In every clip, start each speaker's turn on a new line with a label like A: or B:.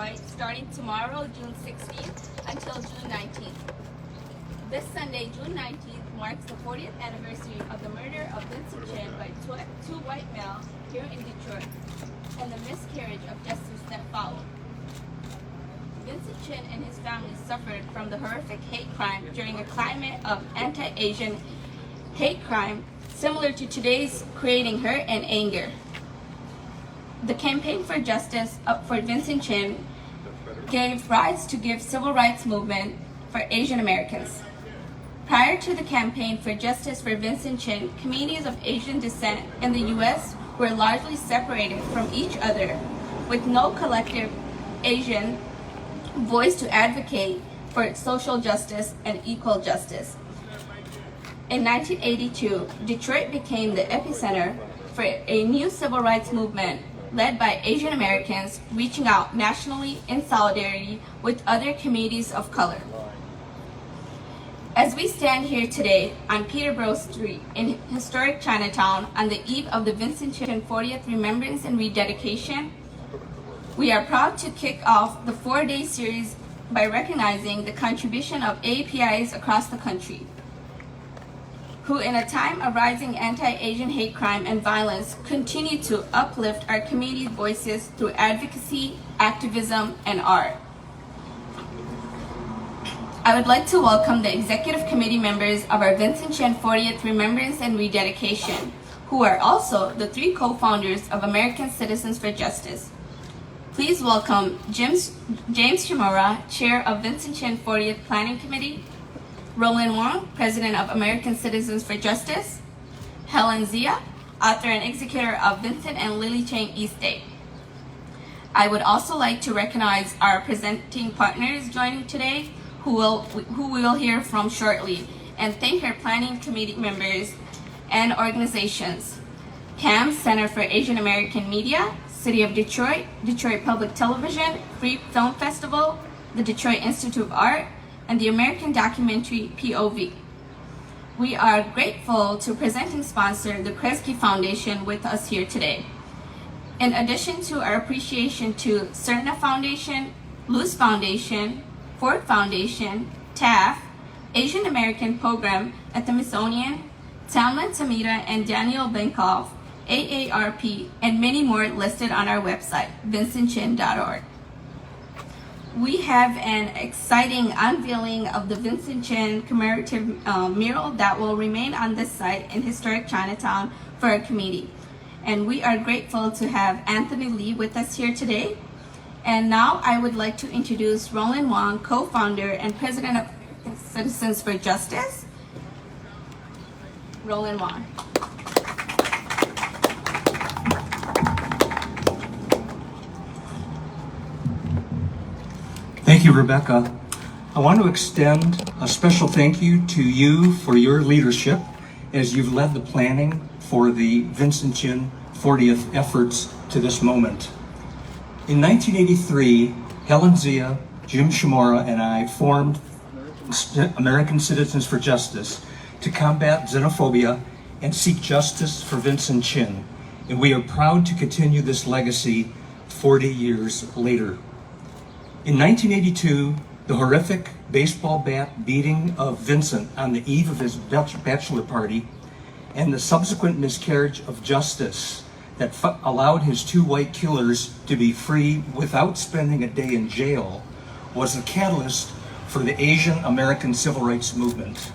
A: Detroit starting tomorrow, June 16th until June 19th. This Sunday, June 19th, marks the 40th anniversary of the murder of Vincent Chin by two white males here in Detroit and the miscarriage of justice that followed. Vincent Chin and his family suffered from the horrific hate crime during a climate of anti-Asian hate crime similar to today's, creating hurt and anger. The campaign for justice for Vincent Chin gave rise to the civil rights movement for Asian Americans. Prior to the campaign for justice for Vincent Chin, communities of Asian descent in the U.S. were largely separated from each other, with no collective Asian voice to advocate for social justice and equal justice. In 1982, Detroit became the epicenter for a new civil rights movement led by Asian Americans reaching out nationally in solidarity with other communities of color. As we stand here today on Peterborough Street in historic Chinatown on the eve of the Vincent Chin 40th Remembrance and Rededication, we are proud to kick off the 4-day series by recognizing the contribution of APIAs across the country, who in a time of rising anti-Asian hate crime and violence continue to uplift our community voices through advocacy, activism, and art. I would like to welcome the executive committee members of our Vincent Chin 40th Remembrance and Rededication, who are also the 3 co-founders of American Citizens for Justice. Please welcome James Shimura, Chair of Vincent Chin 40th Planning Committee, Roland Wong, President of American Citizens for Justice, Helen Zia, author and executor of Vincent and Lily Chang Estate. I would also like to recognize our presenting partners joining today, who we will hear from shortly, and thank our planning committee members and organizations: CAM, Center for Asian American Media, City of Detroit, Detroit Public Television, Free Film Festival, the Detroit Institute of Art, and the American Documentary POV. We are grateful to presenting sponsor, the Kresge Foundation, with us here today. In addition to our appreciation to Cerna Foundation, Luz Foundation, Ford Foundation, TAF, Asian American Program at the Smithsonian, Talman Tamita and Daniel Benkoff, AARP, and many more listed on our website, vincentchin.org. We have an exciting unveiling of the Vincent Chin commemorative mural that will remain on this site in historic Chinatown for our community. And we are grateful to have Anthony Lee with us here today. And now I would like to introduce Roland Wong, co-founder and president of Citizens for Justice. Roland Wong.
B: Thank you, Rebecca. I want to extend a special thank you to you for your leadership as you've led the planning for the Vincent Chin 40th efforts to this moment. In 1983, Helen Zia, Jim Shimura, and I formed American Citizens for Justice to combat xenophobia and seek justice for Vincent Chin, and we are proud to continue this legacy 40 years later. In 1982, the horrific baseball bat beating of Vincent on the eve of his bachelor party and the subsequent miscarriage of justice that allowed his 2 white killers to be free without spending a day in jail was the catalyst for the Asian American civil rights movement.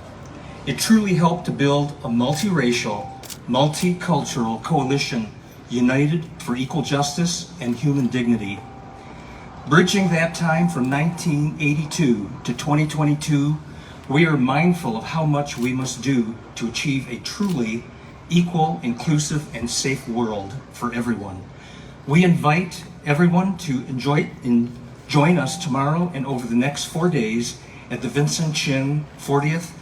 B: It truly helped to build a multiracial, multicultural coalition united for equal justice and human dignity. Bridging that time from 1982 to 2022, we are mindful of how much we must do to achieve a truly equal, inclusive, and safe world for everyone. We invite everyone to join us tomorrow and over the next 4 days at the Vincent Chin 40th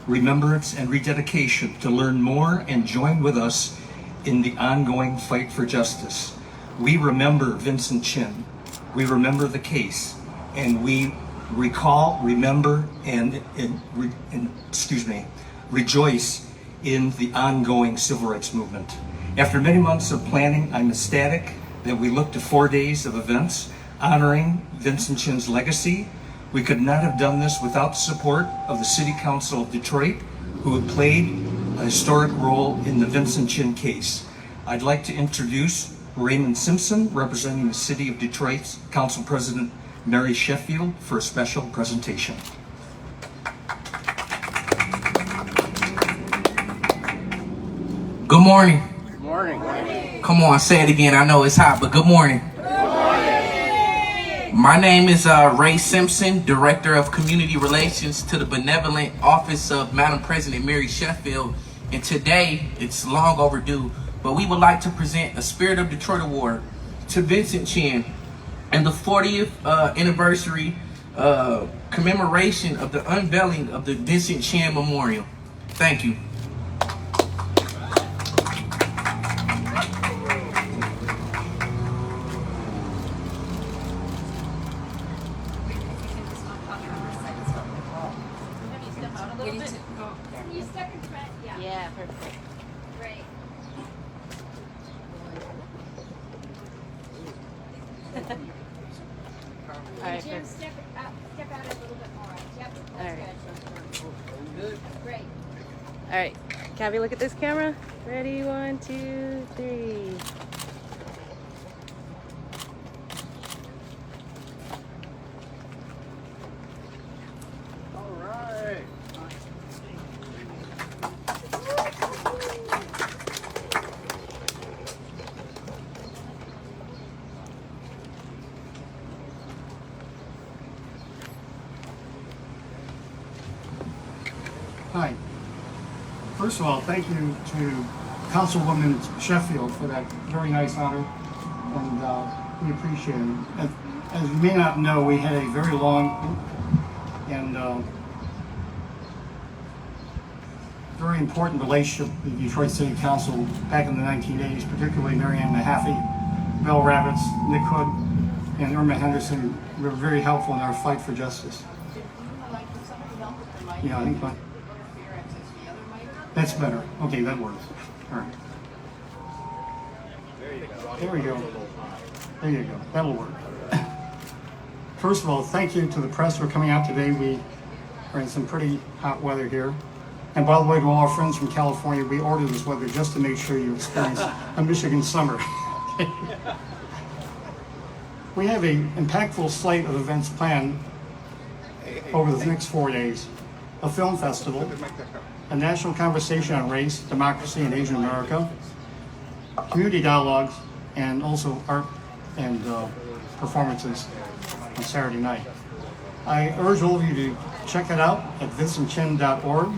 B: Remembrance and Rededication to learn more and join with us in the ongoing fight for justice. We remember Vincent Chin, we remember the case, and we recall, remember, and rejoice in the ongoing civil rights movement. After many months of planning, I'm ecstatic that we look to 4 days of events honoring Vincent Chin's legacy. We could not have done this without the support of the City Council of Detroit, who have played a historic role in the Vincent Chin case. I'd like to introduce Raymond Simpson, representing the City of Detroit's Council President Mary Sheffield, for a special presentation.
C: Good morning.
D: Good morning.
C: Come on, say it again. I know it's hot, but good morning. My name is Ray Simpson, Director of Community Relations to the Benevolent Office of Madam President Mary Sheffield. And today, it's long overdue, but we would like to present a Spirit of Detroit Award to Vincent Chin and the 40th anniversary commemoration of the unveiling of the Vincent Chin Memorial. Thank you.
E: Yeah, perfect.
F: Great.
E: All right,
F: Jim,
E: perfect.
F: step out a little bit more. Yep,
E: All right.
F: that's good. Great.
E: All right, Cabby, look at this camera. Ready, 1, 2, 3.
D: All right.
G: Hi. First of all, thank you to Councilwoman Sheffield for that very nice honor, and we appreciate it. As you may not know, we had a very long and very important relationship with the Detroit City Council back in the 1980s, particularly Mary Ann Mahaffey, Mel Ravitz, Nick Hood, and Irma Henderson were very helpful in our fight for justice. Yeah, I think that's better. Okay, that works. All right. There we go. There you go. That'll work. First of all, thank you to the press for coming out today. We are in some pretty hot weather here. And by the way, to all our friends from California, we ordered this weather just to make sure you experience a Michigan summer. We have an impactful slate of events planned over the next 4 days. A film festival, a national conversation on race, democracy, and Asian America, community dialogues, and also art and performances on Saturday night. I urge all of you to check it out at vincentchin.org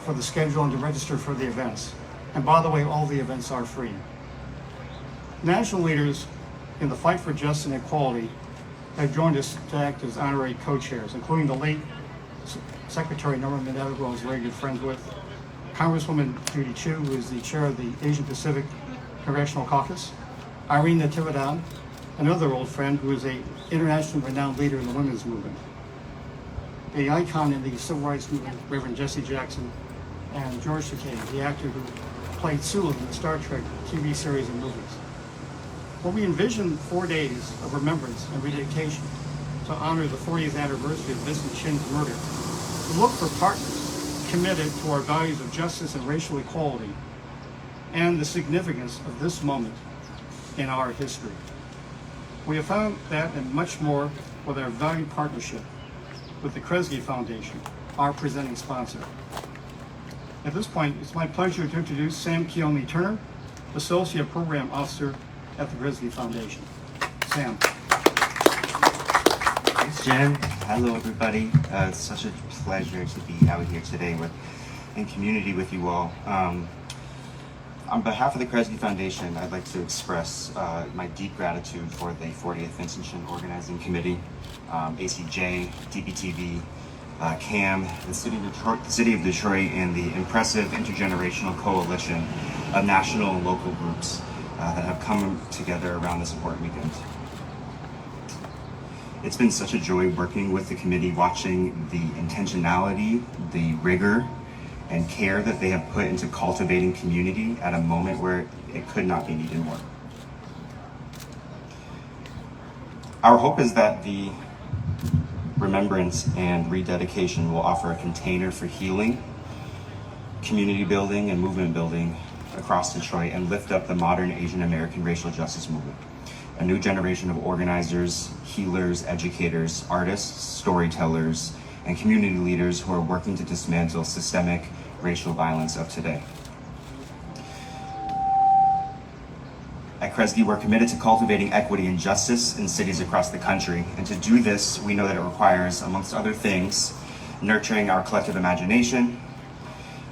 G: for the schedule and to register for the events. And by the way, all the events are free. National leaders in the fight for justice and equality have joined us to act as honorary co-chairs, including the late Secretary Norman Mineta, who I was very good friends with, Congresswoman Judy Chu, who is the chair of the Asian Pacific Congressional Caucus, Irene Natividad, another old friend who is an internationally renowned leader in the women's movement, the icon in the civil rights movement, Reverend Jesse Jackson, and George Takei, the actor who played Sulu in the Star Trek TV series and movies. Well, we envisioned 4 days of remembrance and rededication to honor the 40th anniversary of Vincent Chin's murder. We look for partners committed to our values of justice and racial equality and the significance of this moment in our history. We have found that and much more with our valued partnership with the Kresge Foundation, our presenting sponsor. At this point, it's my pleasure to introduce Sam Keone Turner, Associate Program Officer at the Kresge Foundation. Sam.
H: Thanks, Jen. Hello, everybody. It's such a pleasure to be out here today in community with you all. On behalf of the Kresge Foundation, I'd like to express my deep gratitude for the 40th Vincent Chin Organizing Committee, ACJ, DETV, CAM, the City of Detroit, and the impressive intergenerational coalition of national and local groups that have come together around this important weekend. It's been such a joy working with the committee, watching the intentionality, the rigor, and care that they have put into cultivating community at a moment where it could not be needed more. Our hope is that the remembrance and rededication will offer a container for healing, community building, and movement building across Detroit and lift up the modern Asian American racial justice movement. A new generation of organizers, healers, educators, artists, storytellers, and community leaders who are working to dismantle systemic racial violence of today. At Kresge, we're committed to cultivating equity and justice in cities across the country. And to do this, we know that it requires, amongst other things, nurturing our collective imagination,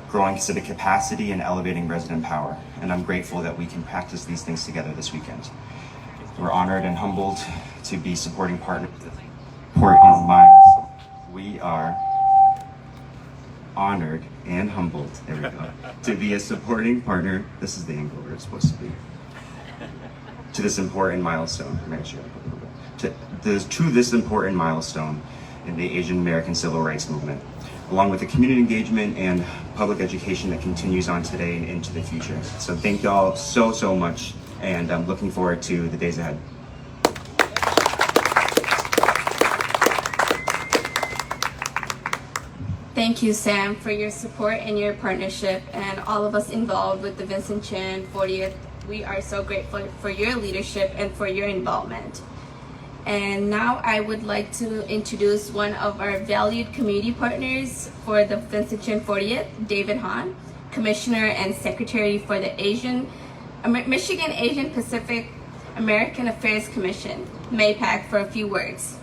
H: growing civic capacity, and elevating resident power. And I'm grateful that we can practice these things together this weekend. We're honored and humbled to be supporting partners of Important Miles. We are honored and humbled, there we go, to be a supporting partner. This is the angle where it's supposed to be. To this important milestone, to this important milestone in the Asian American civil rights movement, along with the community engagement and public education that continues on today and into the future. So thank y'all so much, and I'm looking forward to the days ahead.
A: Thank you, Sam, for your support and your partnership, and all of us involved with the Vincent Chin 40th. We are so grateful for your leadership and for your involvement. And now I would like to introduce one of our valued community partners for the Vincent Chin 40th, David Hahn, Commissioner and Secretary for the Michigan Asian Pacific American Affairs Commission, MAPAC, for a few words.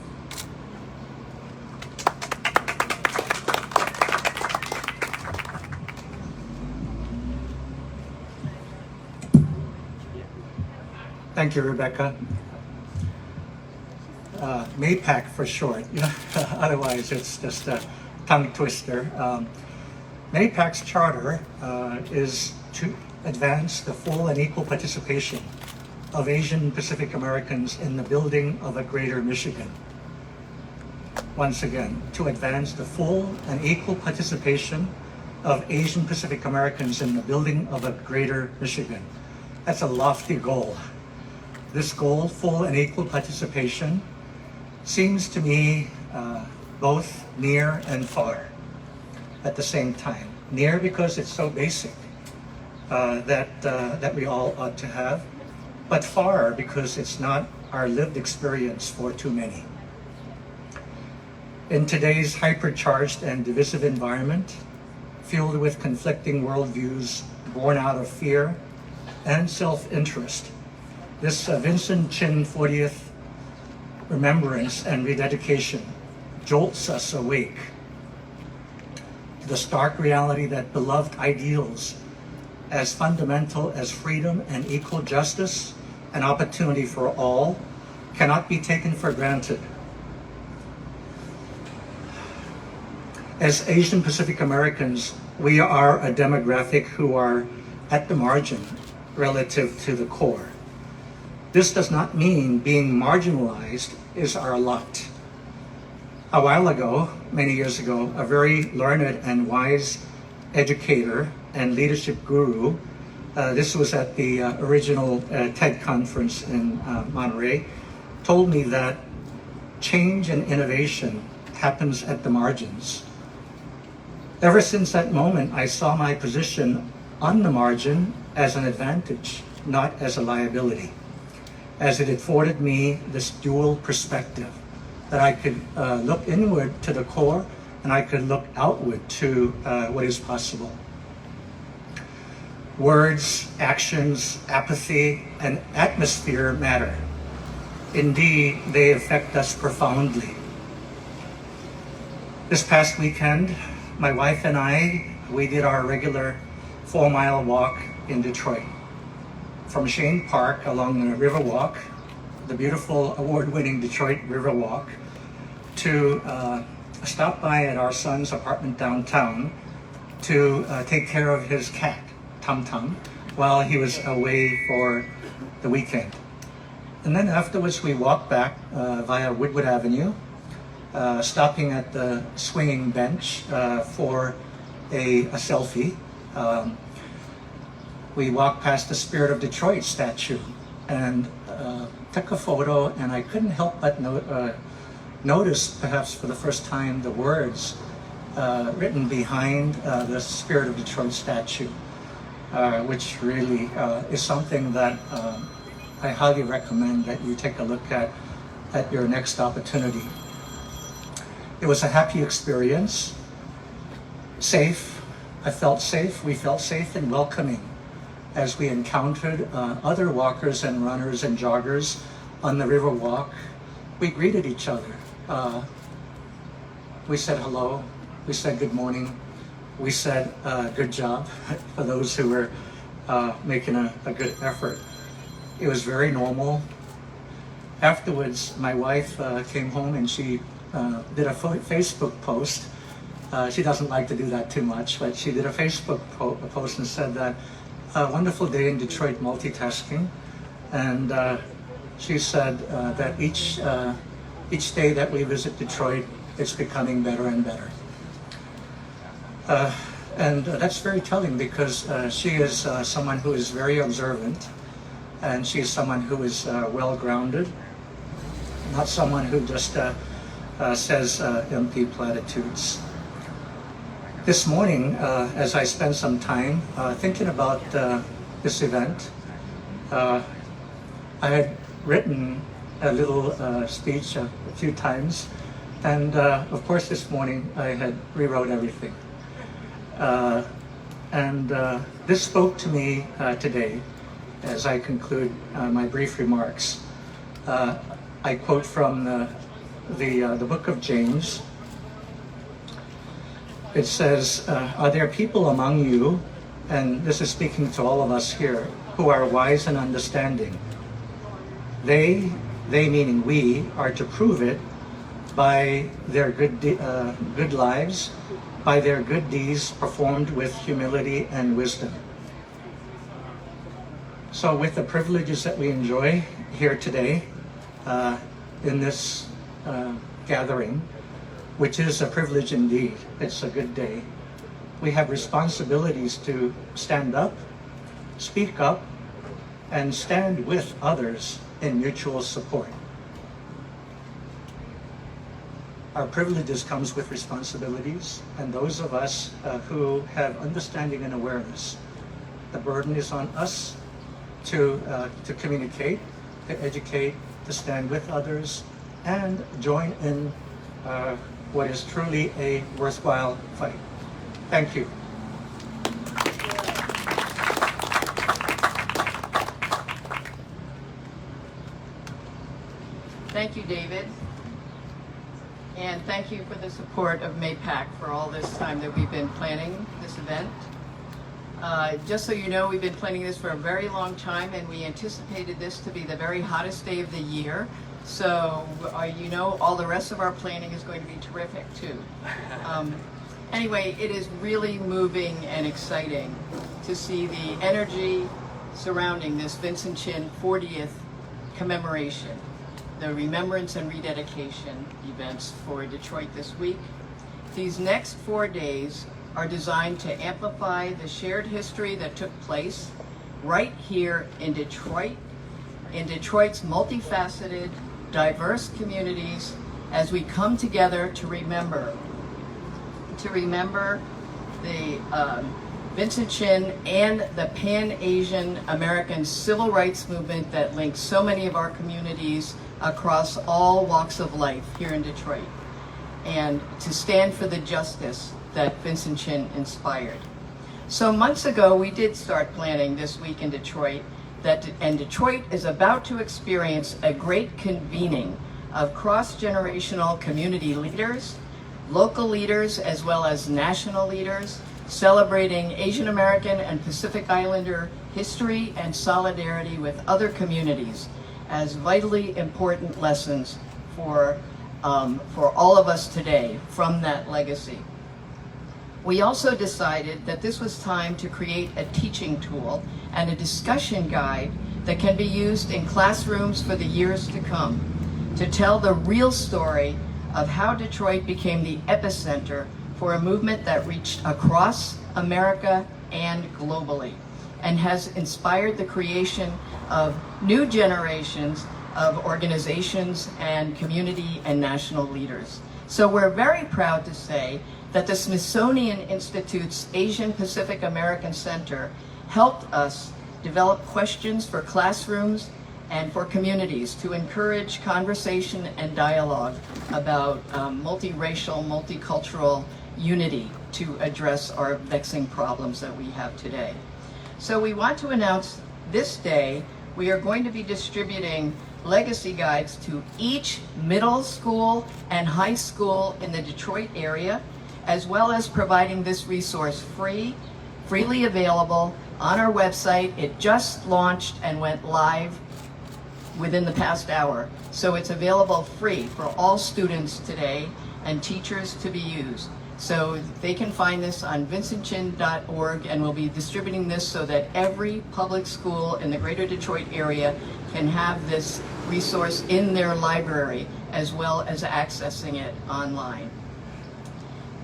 B: Thank you, Rebecca. MAPAC for short. Otherwise, it's just a tongue twister. MAPAC's charter is to advance the full and equal participation of Asian Pacific Americans in the building of a greater Michigan. Once again, to advance the full and equal participation of Asian Pacific Americans in the building of a greater Michigan. That's a lofty goal. This goal, full and equal participation, seems to me both near and far at the same time. Near because it's so basic that we all ought to have, but far because it's not our lived experience for too many. In today's hypercharged and divisive environment, fueled with conflicting worldviews born out of fear and self-interest, this Vincent Chin 40th Remembrance and Rededication jolts us awake to the stark reality that beloved ideals as fundamental as freedom and equal justice and opportunity for all cannot be taken for granted. As Asian Pacific Americans, we are a demographic who are at the margin relative to the core. This does not mean being marginalized is our lot. A while ago, many years ago, a very learned and wise educator and leadership guru, this was at the original TED conference in Monterey, told me that change and innovation happens at the margins. Ever since that moment, I saw my position on the margin as an advantage, not as a liability, as it afforded me this dual perspective that I could look inward to the core and I could look outward to what is possible. Words, actions, apathy, and atmosphere matter. Indeed, they affect us profoundly. This past weekend, my wife and we did our regular 4-mile walk in Detroit. From Shane Park along the Riverwalk, the beautiful award-winning Detroit Riverwalk, to a stop by at our son's apartment downtown to take care of his cat, Tum Tum, while he was away for the weekend. And then afterwards we walked back via Woodward Avenue, stopping at the swinging bench for a selfie. We walked past the Spirit of Detroit statue, and took a photo, and I couldn't help but notice, perhaps for the first time, the words written behind the Spirit of Detroit statue, which really is something that I highly recommend that you take a look at your next opportunity. It was a happy experience, safe. I felt safe. We felt safe and welcoming as we encountered other walkers and runners and joggers on the river walk. We greeted each other. We said hello. We said good morning. We said good job for those who were making a good effort. It was very normal. Afterwards, my wife came home and she did a Facebook post. She doesn't like to do that too much, but she did a Facebook post and said that a wonderful day in Detroit multitasking. And she said that each day that we visit Detroit, it's becoming better and better. And that's very telling because she is someone who is very observant, and she is someone who is well-grounded, not someone who just says empty platitudes. This morning, as I spent some time thinking about this event, I had written a little speech a few times, and of course this morning I had rewrote everything. This spoke to me today as I conclude my brief remarks. I quote from the book of James. It says, are there people among you, and this is speaking to all of us here, who are wise and understanding? They meaning we, are to prove it by their good lives, by their good deeds performed with humility and wisdom. So with the privileges that we enjoy here today in this gathering, which is a privilege indeed, it's a good day, we have responsibilities to stand up, speak up, and stand with others in mutual support. Our privileges comes with responsibilities, and those of us who have understanding and awareness, the burden is on us to communicate, to educate, to stand with others, and join in what is truly a worthwhile fight. Thank you.
I: Thank you, David. And thank you for the support of MAPAC for all this time that we've been planning this event. Just so you know, we've been planning this for a very long time, and we anticipated this to be the very hottest day of the year. So, you know, all the rest of our planning is going to be terrific too. Anyway, it is really moving and exciting to see the energy surrounding this Vincent Chin 40th commemoration, the Remembrance and Rededication events for Detroit this week. These next 4 days are designed to amplify the shared history that took place right here in Detroit's multifaceted, diverse communities as we come together to remember the Vincent Chin and the Pan-Asian American civil rights movement that links so many of our communities across all walks of life here in Detroit, and to stand for the justice that Vincent Chin inspired. So months ago, we did start planning this week in Detroit, and Detroit is about to experience a great convening of cross-generational community leaders, local leaders, as well as national leaders, celebrating Asian American and Pacific Islander history and solidarity with other communities as vitally important lessons for all of us today from that legacy. We also decided that this was time to create a teaching tool and a discussion guide that can be used in classrooms for the years to come to tell the real story of how Detroit became the epicenter for a movement that reached across America and globally, and has inspired the creation of new generations of organizations and community and national leaders. So we're very proud to say that the Smithsonian Institute's Asian Pacific American Center helped us develop questions for classrooms and for communities to encourage conversation and dialogue about multiracial, multicultural unity to address our vexing problems that we have today. So we want to announce this day we are going to be distributing legacy guides to each middle school and high school in the Detroit area, as well as providing this resource freely available on our website. It just launched and went live within the past hour. So it's available free for all students today and teachers to be used. So they can find this on vincentchin.org, and we'll be distributing this so that every public school in the greater Detroit area can have this resource in their library as well as accessing it online.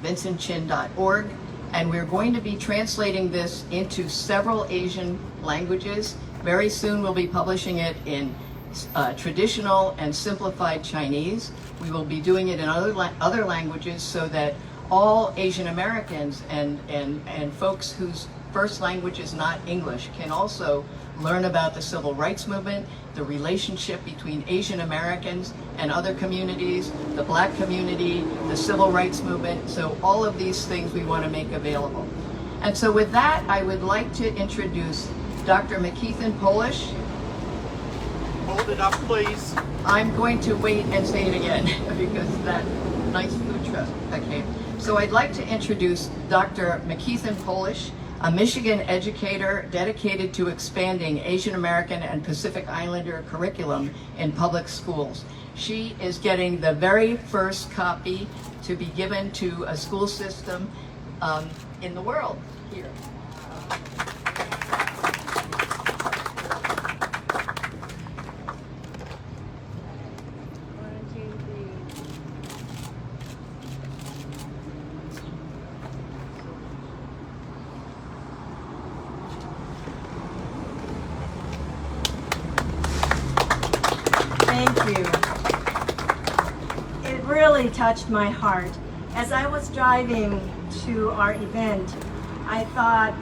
I: vincentchin.org, and we're going to be translating this into several Asian languages. Very soon we'll be publishing it in traditional and simplified Chinese. We will be doing it in other languages so that all Asian Americans and folks whose first language is not English can also learn about the civil rights movement, the relationship between Asian Americans and other communities, the Black community, the civil rights movement. So all of these things we want to make available. And so with that, I would like to introduce Dr. McKeithen Polish.
D: Hold it up, please.
I: I'm going to wait and say it again because that nice food truck that came. So I'd like to introduce Dr. McKeithen Polish, a Michigan educator dedicated to expanding Asian American and Pacific Islander curriculum in public schools. She is getting the very first copy to be given to a school system in the world here.
J: Thank you. It really touched my heart. As I was driving to our event, I thought,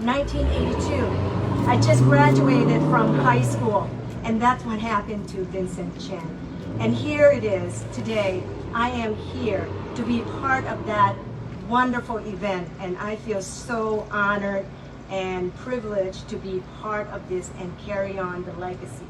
J: 1982, I just graduated from high school, and that's what happened to Vincent Chin. And here it is today. I am here to be part of that wonderful event, and I feel so honored and privileged to be part of this and carry on the legacy.